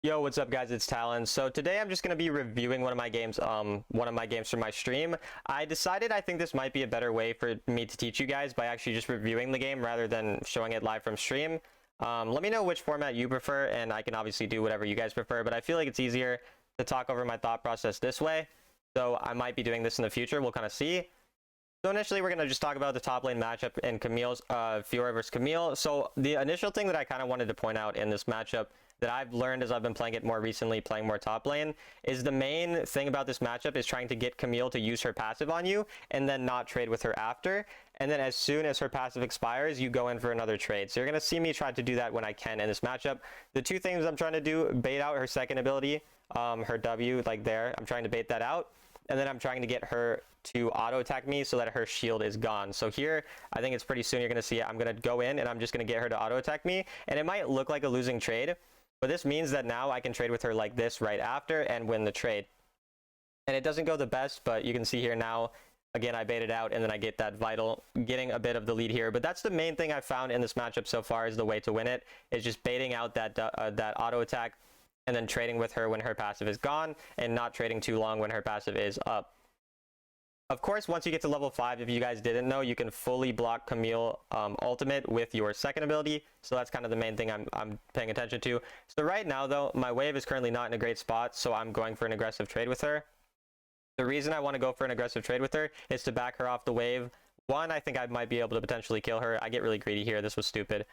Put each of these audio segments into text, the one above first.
Yo, what's up guys, it's Talon. So today I'm just going to be reviewing one of my games from my stream. I decided I think this might be a better way for me to teach you guys by actually just reviewing the game rather than showing it live from stream. Let me know which format you prefer, and I can obviously do whatever you guys prefer, but I feel like it's easier to talk over my thought process this way. So I might be doing this in the future, we'll kind of see. So initially we're going to just talk about the top lane matchup in Camille's Fiora versus Camille. So the initial thing that I kind of wanted to point out in this matchup that I've learned as I've been playing it more recently, playing more top lane, is the main thing about this matchup is trying to get Camille to use her passive on you and then not trade with her after. And then as soon as her passive expires, you go in for another trade. So you're going to see me try to do that when I can in this matchup. The two things I'm trying to do, bait out her second ability, her W, like there. I'm trying to bait that out. And then I'm trying to get her to auto attack me so that her shield is gone. So here, I think it's pretty soon you're going to see it. I'm going to go in and I'm just going to get her to auto attack me. And it might look like a losing trade, but this means that now I can trade with her like this right after and win the trade. And it doesn't go the best, but you can see here now, again, I baited out and then I get that vital, getting a bit of the lead here. But that's the main thing I've found in this matchup so far is the way to win it, is just baiting out that auto attack and then trading with her when her passive is gone and not trading too long when her passive is up. Of course, once you get to level 5, if you guys didn't know, you can fully block Camille ultimate with your second ability. So that's kind of the main thing I'm paying attention to. So right now, though, my wave is currently not in a great spot, so I'm going for an aggressive trade with her. The reason I want to go for an aggressive trade with her is to back her off the wave. One, I think I might be able to potentially kill her. I get really greedy here. This was stupid.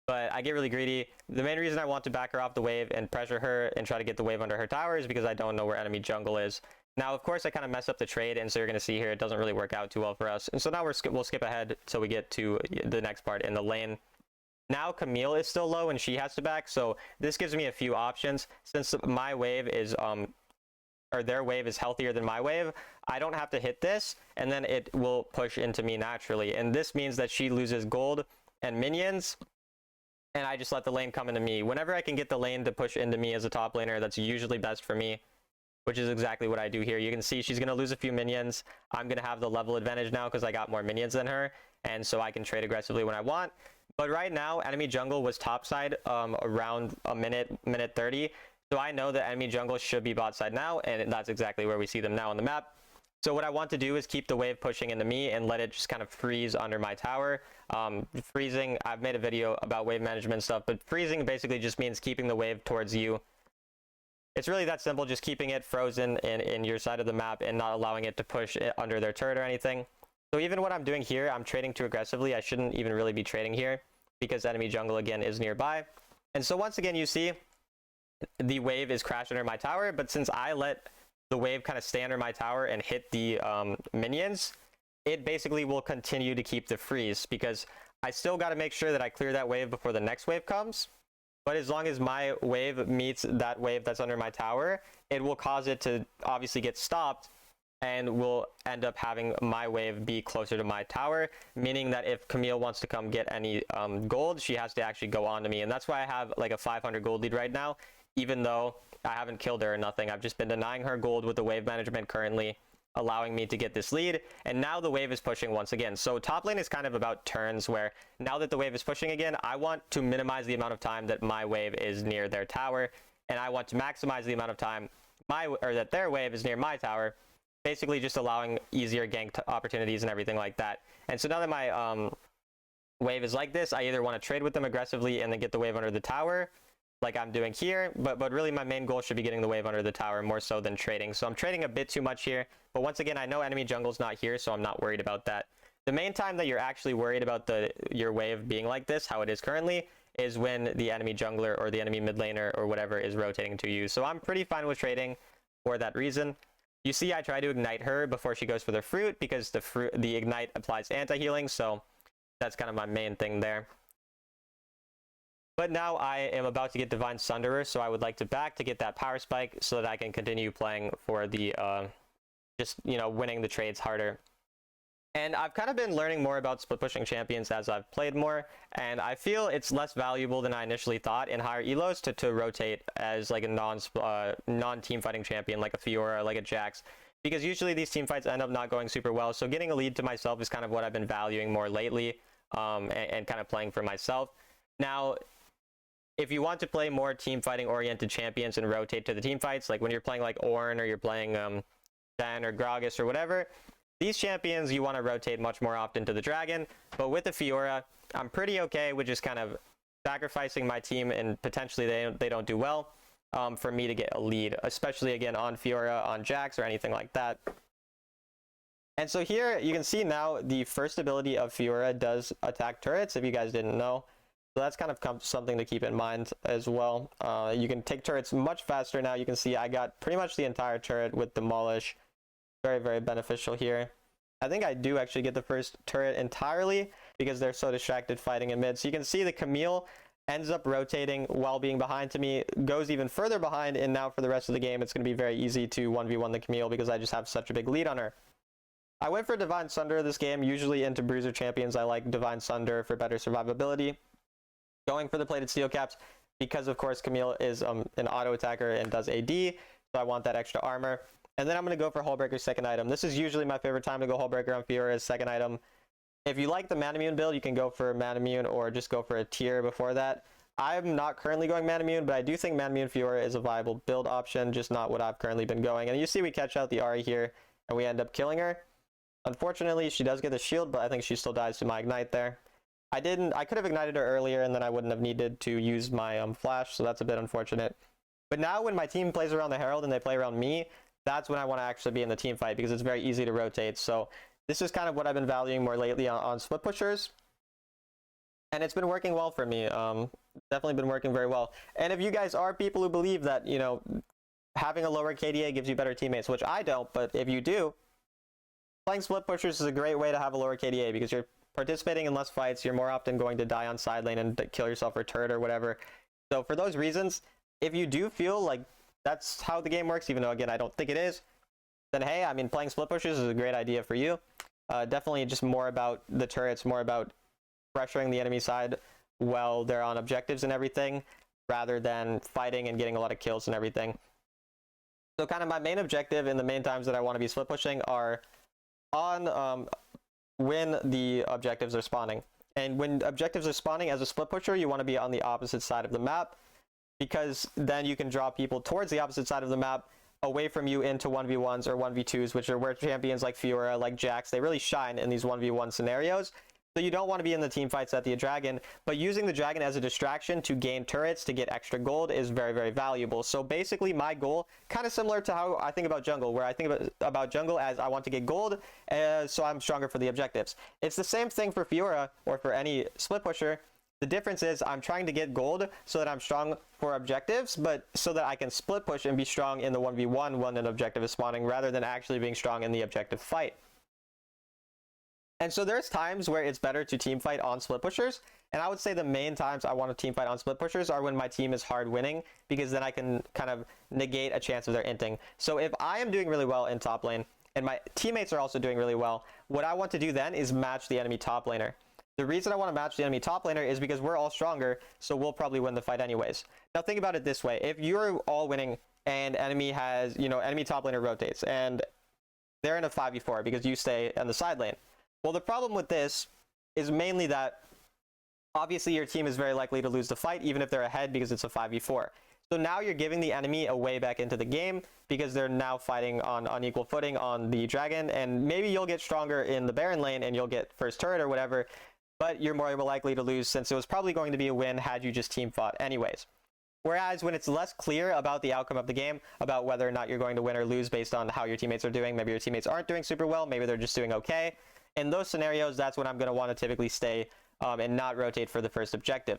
But I get really greedy. The main reason I want to back her off the wave and pressure her and try to get the wave under her tower is because I don't know where enemy jungle is. Now, of course, I kind of mess up the trade, and so you're going to see here it doesn't really work out too well for us. And so now we'll skip ahead till we get to the next part in the lane. Now Camille is still low and she has to back, so this gives me a few options. Since my wave is or their wave is healthier than my wave, I don't have to hit this, and then it will push into me naturally. And this means that she loses gold and minions, and I just let the lane come into me. Whenever I can get the lane to push into me as a top laner, that's usually best for me, which is exactly what I do here. You can see she's going to lose a few minions. I'm going to have the level advantage now because I got more minions than her, and so I can trade aggressively when I want. But right now, enemy jungle was topside around a minute 30. So I know that enemy jungle should be bot side now, and that's exactly where we see them now on the map. So what I want to do is keep the wave pushing into me and let it just kind of freeze under my tower. Freezing, I've made a video about wave management stuff, but freezing basically just means keeping the wave towards you. It's really that simple, just keeping it frozen in your side of the map and not allowing it to push it under their turret or anything. So even what I'm doing here, I'm trading too aggressively. I shouldn't even really be trading here because enemy jungle again is nearby. And so once again, you see the wave is crashed under my tower, but since I let the wave kind of stay under my tower and hit the minions, it basically will continue to keep the freeze because I still got to make sure that I clear that wave before the next wave comes. But as long as my wave meets that wave that's under my tower, it will cause it to obviously get stopped and will end up having my wave be closer to my tower, meaning that if Camille wants to come get any gold, she has to actually go on to me. And that's why I have like a 500 gold lead right now, even though I haven't killed her or nothing. I've just been denying her gold with the wave management currently, allowing me to get this lead, and now the wave is pushing once again. So top lane is kind of about turns, where now that the wave is pushing again, I want to minimize the amount of time that my wave is near their tower, and I want to maximize the amount of time that their wave is near my tower, basically just allowing easier gank opportunities and everything like that. And so now that my wave is like this, I either want to trade with them aggressively and then get the wave under the tower, like I'm doing here, but really my main goal should be getting the wave under the tower more so than trading. So I'm trading a bit too much here, but once again, I know enemy jungle's not here, so I'm not worried about that. The main time that you're actually worried about your wave being like this, how it is currently, is when the enemy jungler or the enemy mid laner or whatever is rotating to you. So I'm pretty fine with trading for that reason. You see I try to ignite her before she goes for the fruit because the ignite applies anti-healing, so that's kind of my main thing there. But now I am about to get Divine Sunderer, so I would like to back to get that power spike so that I can continue playing for the, winning the trades harder. And I've kind of been learning more about split pushing champions as I've played more, and I feel it's less valuable than I initially thought in higher elos to rotate as like a non-team fighting champion, like a Fiora, like a Jax, because usually these team fights end up not going super well. So getting a lead to myself is kind of what I've been valuing more lately, and kind of playing for myself. Now, if you want to play more team fighting oriented champions and rotate to the team fights, like when you're playing like Ornn or you're playing Dan or Gragas or whatever, these champions you want to rotate much more often to the dragon. But with the Fiora, I'm pretty okay with just kind of sacrificing my team and potentially they don't do well for me to get a lead, especially again on Fiora, on Jax, or anything like that. And so here you can see now the first ability of Fiora does attack turrets, if you guys didn't know. So that's kind of something to keep in mind as well. You can take turrets much faster now. You can see I got pretty much the entire turret with Demolish. Very, very beneficial here. I think I do actually get the first turret entirely because they're so distracted fighting in mid. So you can see the Camille ends up rotating while being behind to me, goes even further behind, and now for the rest of the game it's going to be very easy to 1v1 the Camille because I just have such a big lead on her. I went for Divine Sunder this game. Usually into Bruiser champions I like Divine Sunder for better survivability. Going for the plated steel caps because of course Camille is an auto attacker and does AD, so I want that extra armor. And then I'm going to go for Hullbreaker's second item. This is usually my favorite time to go Hullbreaker on Fiora's second item. If you like the Manamune build, you can go for Manamune or just go for a tier before that. I'm not currently going Manamune, but I do think Manamune Fiora is a viable build option, just not what I've currently been going. And you see we catch out the Ahri here and we end up killing her. Unfortunately, she does get the shield, but I think she still dies to my ignite there. I could have ignited her earlier and then I wouldn't have needed to use my flash, so that's a bit unfortunate. But now when my team plays around the Herald and they play around me, that's when I want to actually be in the team fight because it's very easy to rotate. So this is kind of what I've been valuing more lately on split pushers. And it's been working well for me. Definitely been working very well. And if you guys are people who believe that, you know, having a lower KDA gives you better teammates, which I don't, but if you do, playing split pushers is a great way to have a lower KDA because you're participating in less fights. You're more often going to die on side lane and kill yourself for turret or whatever. So for those reasons, if you do feel like that's how the game works, even though again I don't think it is, then hey, I mean playing split pushes is a great idea for you. Definitely just more about the turrets, more about pressuring the enemy side while they're on objectives and everything, rather than fighting and getting a lot of kills and everything. So kind of my main objective in the main times that I want to be split pushing are on when the objectives are spawning. And when objectives are spawning as a split pusher, you want to be on the opposite side of the map, because then you can draw people towards the opposite side of the map away from you into 1v1s or 1v2s, which are where champions like Fiora, like Jax, they really shine in these 1v1 scenarios. So you don't want to be in the team fights at the dragon, but using the dragon as a distraction to gain turrets to get extra gold is very, very valuable. So basically my goal, kind of similar to how I think about jungle, where I think about jungle as I want to get gold, so I'm stronger for the objectives. It's the same thing for Fiora or for any split pusher. The difference is I'm trying to get gold so that I'm strong for objectives, but so that I can split push and be strong in the 1v1 when an objective is spawning, rather than actually being strong in the objective fight. And so there's times where it's better to team fight on split pushers, and I would say the main times I want to team fight on split pushers are when my team is hard winning, because then I can kind of negate a chance of their inting. So if I am doing really well in top lane and my teammates are also doing really well, what I want to do then is match the enemy top laner. The reason I want to match the enemy top laner is because we're all stronger, so we'll probably win the fight anyways. Now think about it this way: if you're all winning and enemy has, enemy top laner rotates and they're in a 5v4 because you stay on the side lane. Well, the problem with this is mainly that obviously your team is very likely to lose the fight even if they're ahead because it's a 5v4. So now you're giving the enemy a way back into the game because they're now fighting on unequal footing on the dragon, and maybe you'll get stronger in the Baron lane and you'll get first turret or whatever, but you're more likely to lose since it was probably going to be a win had you just team fought anyways. Whereas when it's less clear about the outcome of the game, about whether or not you're going to win or lose based on how your teammates are doing, maybe your teammates aren't doing super well, maybe they're just doing okay. In those scenarios, that's when I'm going to want to typically stay and not rotate for the first objective.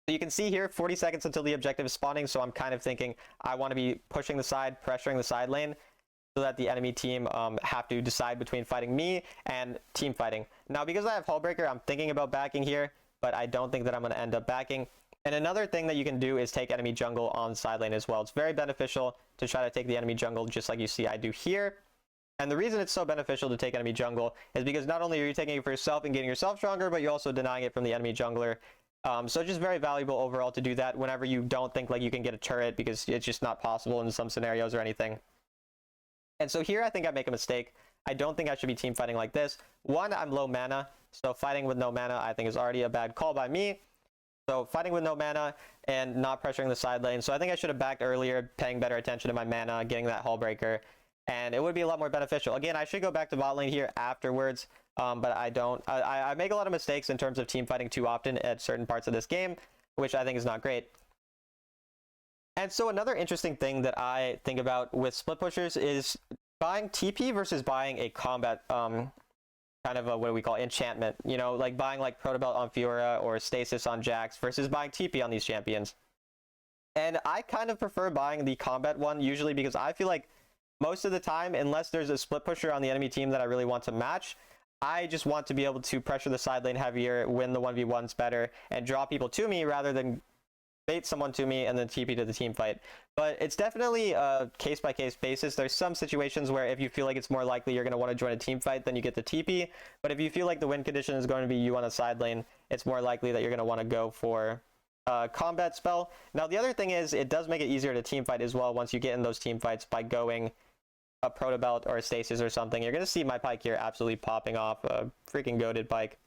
So you can see here 40 seconds until the objective is spawning, so I'm kind of thinking I want to be pushing the side, pressuring the side lane, so that the enemy team have to decide between fighting me and team fighting. Now because I have Hullbreaker, I'm thinking about backing here, but I don't think that I'm going to end up backing. And another thing that you can do is take enemy jungle on side lane as well. It's very beneficial to try to take the enemy jungle, just like you see I do here. And the reason it's so beneficial to take enemy jungle is because not only are you taking it for yourself and getting yourself stronger, but you're also denying it from the enemy jungler. So it's just very valuable overall to do that whenever you don't think like you can get a turret, because it's just not possible in some scenarios or anything. And so here I think I make a mistake. I don't think I should be team fighting like this. One, I'm low mana, so fighting with no mana I think is already a bad call by me. So fighting with no mana and not pressuring the side lane. So I think I should have backed earlier, paying better attention to my mana, getting that hull breaker, and it would be a lot more beneficial. Again, I should go back to bot lane here afterwards, but I don't. I make a lot of mistakes in terms of team fighting too often at certain parts of this game, which I think is not great. And so another interesting thing that I think about with split pushers is buying TP versus buying a combat kind of a, what do we call, enchantment, you know, like buying like Protobelt on Fiora or Stasis on Jax versus buying TP on these champions. And I kind of prefer buying the combat one usually because I feel like most of the time, unless there's a split pusher on the enemy team that I really want to match, I just want to be able to pressure the side lane heavier, win the 1v1s better, and draw people to me rather than bait someone to me and then TP to the team fight. But it's definitely a case-by-case basis. There's some situations where if you feel like it's more likely you're going to want to join a team fight, then you get the TP. But if you feel like the win condition is going to be you on a side lane, it's more likely that you're going to want to go for a combat spell. Now, the other thing is it does make it easier to team fight as well once you get in those team fights by going a Protobelt or a Stasis or something. You're going to see my Pyke here absolutely popping off, a freaking goated Pyke.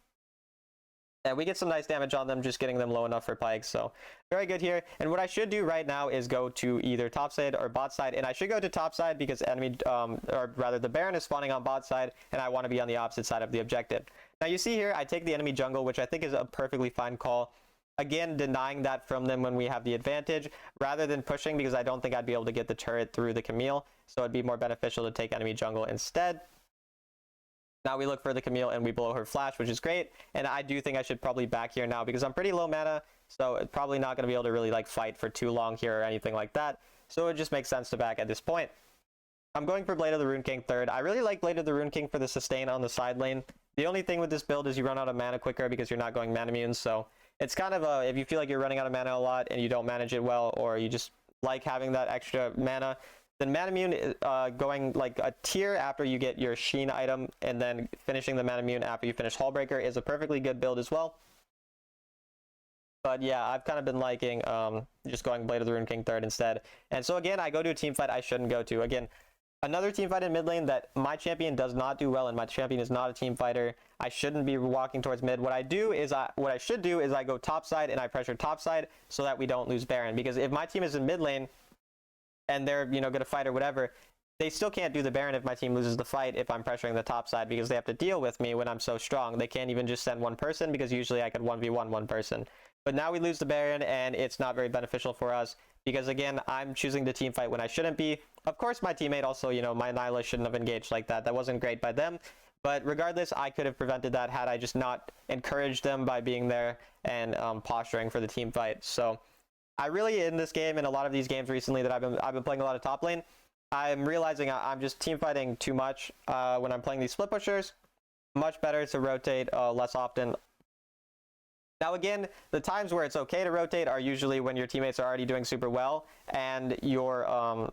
And we get some nice damage on them, just getting them low enough for Pyke, so very good here. And what I should do right now is go to either top side or bot side, and I should go to top side because enemy, or rather the Baron is spawning on bot side, and I want to be on the opposite side of the objective. Now you see here, I take the enemy jungle, which I think is a perfectly fine call. Again, denying that from them when we have the advantage, rather than pushing because I don't think I'd be able to get the turret through the Camille, so it'd be more beneficial to take enemy jungle instead. Now we look for the Camille and we blow her flash, which is great. And I do think I should probably back here now because I'm pretty low mana. So it's probably not going to be able to really like fight for too long here or anything like that. So it just makes sense to back at this point. I'm going for Blade of the Rune King third. I really like Blade of the Rune King for the sustain on the side lane. The only thing with this build is you run out of mana quicker because you're not going mana immune. So it's kind of a, if you feel like you're running out of mana a lot and you don't manage it well, or you just like having that extra mana, then Manamune going like a tier after you get your Sheen item and then finishing the Manamune after you finish Hullbreaker is a perfectly good build as well. But yeah, I've kind of been liking just going Blade of the Rune King third instead. And so again, I go to a team fight I shouldn't go to. Again, another team fight in mid lane that my champion does not do well, and my champion is not a team fighter. I shouldn't be walking towards mid. What I should do is I go top side and I pressure top side so that we don't lose Baron. Because if my team is in mid lane, and they're, you know, going to fight or whatever, they still can't do the Baron if my team loses the fight if I'm pressuring the top side because they have to deal with me when I'm so strong. They can't even just send one person because usually I could 1v1 one person. But now we lose the Baron and it's not very beneficial for us because, again, I'm choosing the team fight when I shouldn't be. Of course, my teammate also, you know, my Nyla shouldn't have engaged like that. That wasn't great by them. But regardless, I could have prevented that had I just not encouraged them by being there and posturing for the team fight. So I really, in this game and a lot of these games recently that I've been playing a lot of top lane, I'm realizing I'm just team fighting too much when I'm playing these split pushers. Much better to rotate less often. Now again, the times where it's okay to rotate are usually when your teammates are already doing super well and you're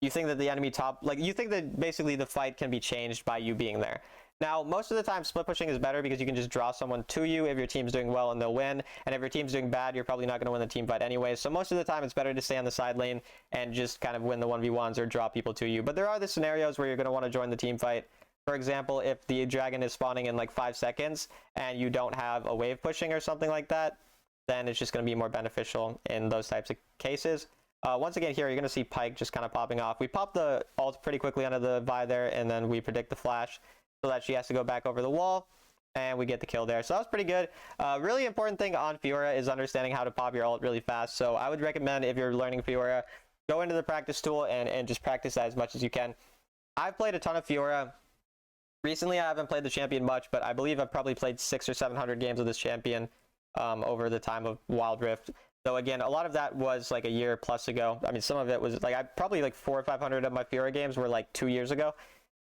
you think that the enemy top, like you think that basically the fight can be changed by you being there. Now, most of the time, split pushing is better because you can just draw someone to you if your team's doing well and they'll win. And if your team's doing bad, you're probably not going to win the team fight anyway. So most of the time, it's better to stay on the side lane and just kind of win the 1v1s or draw people to you. But there are the scenarios where you're going to want to join the team fight. For example, if the dragon is spawning in like 5 seconds and you don't have a wave pushing or something like that, then it's just going to be more beneficial in those types of cases. Once again, here, you're going to see Pyke just kind of popping off. We pop the ult pretty quickly onto the Vi there, and then we predict the flash so that she has to go back over the wall, and we get the kill there. So that was pretty good. Really important thing on Fiora is understanding how to pop your ult really fast. So I would recommend, if you're learning Fiora, go into the practice tool and just practice that as much as you can. I've played a ton of Fiora. Recently, I haven't played the champion much, but I believe I've probably played 600 or 700 games of this champion over the time of Wild Rift. So again, a lot of that was like a year plus ago. I mean, some of it was like, probably like 400 or 500 of my Fiora games were like 2 years ago.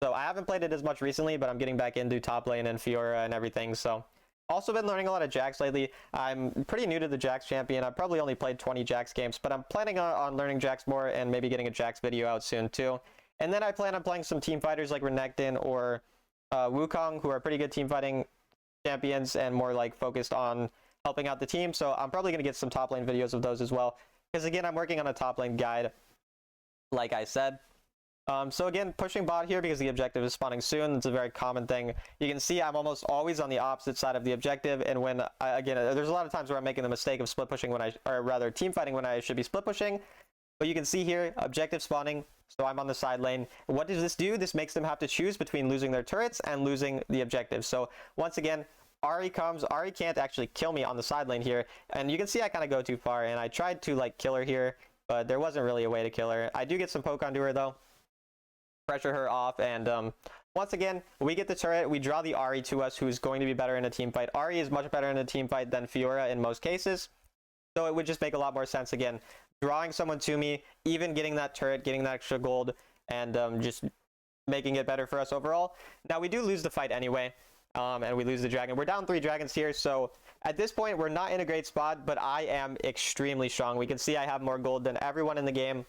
So I haven't played it as much recently, but I'm getting back into top lane and Fiora and everything. So also been learning a lot of Jax lately. I'm pretty new to the Jax champion. I've probably only played 20 Jax games, but I'm planning on learning Jax more and maybe getting a Jax video out soon too. And then I plan on playing some team fighters like Renekton or Wukong, who are pretty good team fighting champions and more like focused on helping out the team. So I'm probably going to get some top lane videos of those as well. Because again, I'm working on a top lane guide, like I said. So again, pushing bot here because the objective is spawning soon. It's a very common thing. You can see I'm almost always on the opposite side of the objective, and when again, there's a lot of times where I'm making the mistake of split pushing when or rather team fighting when I should be split pushing. But you can see here, objective spawning, so I'm on the side lane. What does this do? This makes them have to choose between losing their turrets and losing the objective. So once again, Ahri comes. Ahri can't actually kill me on the side lane here, and you can see I kind of go too far, and I tried to like kill her here, but there wasn't really a way to kill her. I do get some poke onto her though. Pressure her off, and once again we get the turret. We draw the Ahri to us, who's going to be better in a team fight. Ahri is much better in a team fight than Fiora in most cases, so it would just make a lot more sense again drawing someone to me, even getting that turret, getting that extra gold, and just making it better for us overall. Now we do lose the fight anyway, and we lose the dragon. We're down 3 dragons here, so at this point we're not in a great spot, but I am extremely strong. We can see I have more gold than everyone in the game.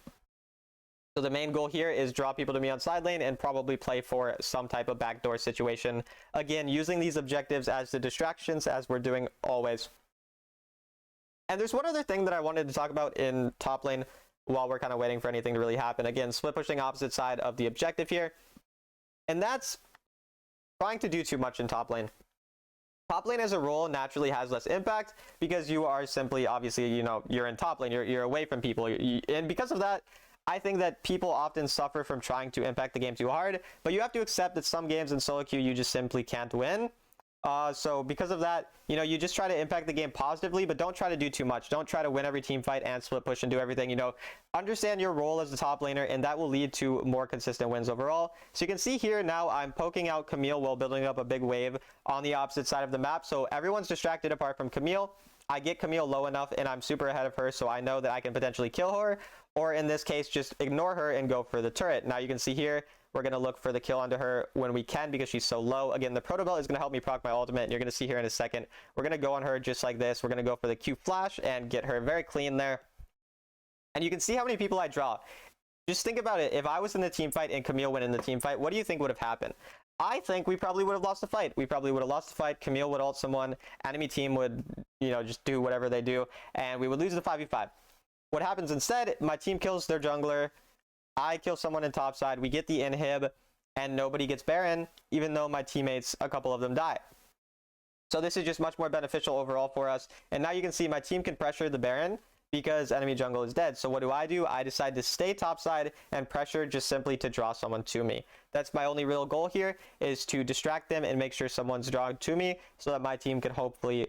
So the main goal here is draw people to me on side lane and probably play for some type of backdoor situation. Again, using these objectives as the distractions, as we're doing always. And there's one other thing that I wanted to talk about in top lane while we're kind of waiting for anything to really happen. Again, split pushing opposite side of the objective here. And that's trying to do too much in top lane. Top lane as a role naturally has less impact because you are simply, obviously, you know, you're in top lane, you're away from people. And because of that, I think that people often suffer from trying to impact the game too hard, but you have to accept that some games in solo queue you just simply can't win. So because of that, you know, you just try to impact the game positively, but don't try to do too much. Don't try to win every team fight and split push and do everything. You know, understand your role as the top laner, and that will lead to more consistent wins overall. So you can see here now I'm poking out Camille while building up a big wave on the opposite side of the map. So everyone's distracted apart from Camille. I get Camille low enough and I'm super ahead of her, so I know that I can potentially kill her, or in this case just ignore her and go for the turret. Now you can see here we're going to look for the kill onto her when we can because she's so low. Again, the proto belt is going to help me proc my ultimate, and you're going to see here in a second we're going to go on her just like this. We're going to go for the Q flash and get her very clean there, and you can see how many people I draw. Just think about it. If I was in the team fight and Camille went in the team fight, what do you think would have happened? I think we probably would have lost the fight. We probably would have lost the fight. Camille would ult someone. Enemy team would, you know, just do whatever they do, and we would lose the 5v5. What happens instead? My team kills their jungler. I kill someone in top side. We get the inhib, and nobody gets Baron, even though my teammates, a couple of them, die. So this is just much more beneficial overall for us. And now you can see my team can pressure the Baron because enemy jungle is dead. So what do? I decide to stay topside and pressure just simply to draw someone to me. That's my only real goal here, is to distract them and make sure someone's drawn to me so that my team can hopefully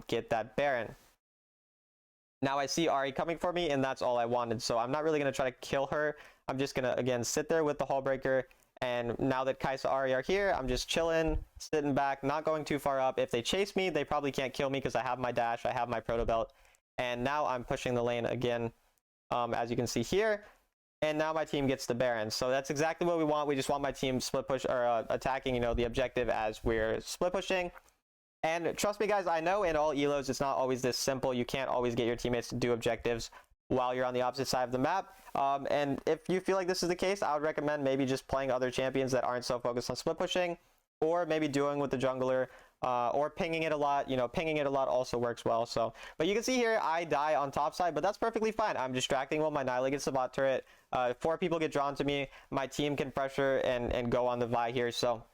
get that Baron. Now I see Ahri coming for me, and that's all I wanted. So I'm not really going to try to kill her. I'm just going to, again, sit there with the Hull Breaker. And now that Kai'Sa Ahri are here, I'm just chilling, sitting back, not going too far up. If they chase me, they probably can't kill me because I have my dash, I have my proto belt. And now I'm pushing the lane again, as you can see here. And now my team gets the Baron. So that's exactly what we want. We just want my team split push, or attacking, you know, the objective as we're split pushing. And trust me, guys, I know in all elos it's not always this simple. You can't always get your teammates to do objectives while you're on the opposite side of the map. And if you feel like this is the case, I would recommend maybe just playing other champions that aren't so focused on split pushing, or maybe dueling with the jungler, or pinging it a lot. You know, pinging it a lot also works well. So, but you can see here I die on top side, but that's perfectly fine. I'm distracting while my Nilah gets the bot turret. 4 people get drawn to me. My team can pressure and go on the Vi here. So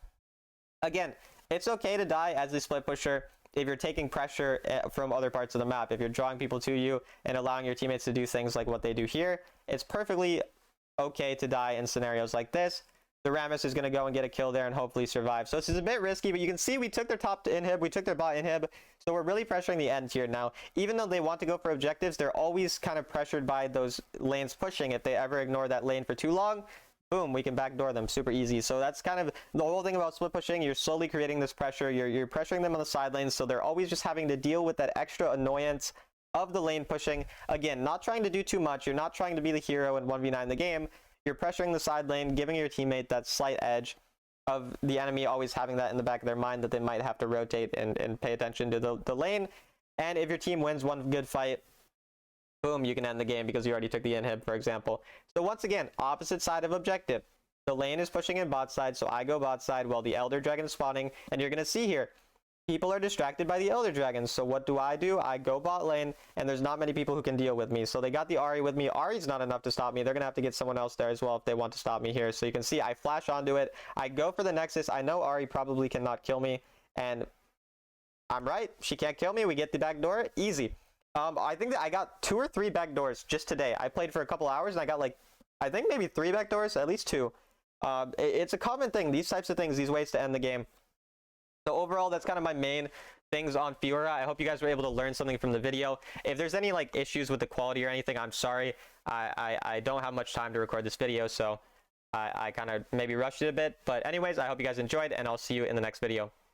again, it's okay to die as a split pusher if you're taking pressure from other parts of the map. If you're drawing people to you and allowing your teammates to do things like what they do here, it's perfectly okay to die in scenarios like this. The Rammus is going to go and get a kill there and hopefully survive. So this is a bit risky, but you can see we took their top inhib, we took their bot inhib, so we're really pressuring the end here now. Even though they want to go for objectives, they're always kind of pressured by those lanes pushing. If they ever ignore that lane for too long, boom, we can backdoor them super easy. So that's kind of the whole thing about split pushing. You're slowly creating this pressure. You're pressuring them on the side lanes, so they're always just having to deal with that extra annoyance of the lane pushing. Again, not trying to do too much. You're not trying to be the hero and 1v9 the game. You're pressuring the side lane, giving your teammate that slight edge of the enemy always having that in the back of their mind that they might have to rotate and pay attention to the lane. And if your team wins one good fight, boom, you can end the game because you already took the inhib, for example. So once again, opposite side of objective. The lane is pushing in bot side, so I go bot side while the Elder Dragon is spawning. And you're going to see here, people are distracted by the Elder Dragons. So what do? I go bot lane, and there's not many people who can deal with me. So they got the Ahri with me. Ahri's not enough to stop me. They're going to have to get someone else there as well if they want to stop me here. So you can see I flash onto it. I go for the Nexus. I know Ahri probably cannot kill me, and I'm right. She can't kill me. We get the back door. Easy. I think that I got 2 or 3 back doors just today. I played for a couple hours, and I got like, I think maybe 3 back doors, at least 2. It's a common thing. These types of things, these ways to end the game. So overall, that's kind of my main things on Fiora. I hope you guys were able to learn something from the video. If there's any like issues with the quality or anything, I'm sorry. I don't have much time to record this video, so I kind of maybe rushed it a bit. But anyways, I hope you guys enjoyed, and I'll see you in the next video.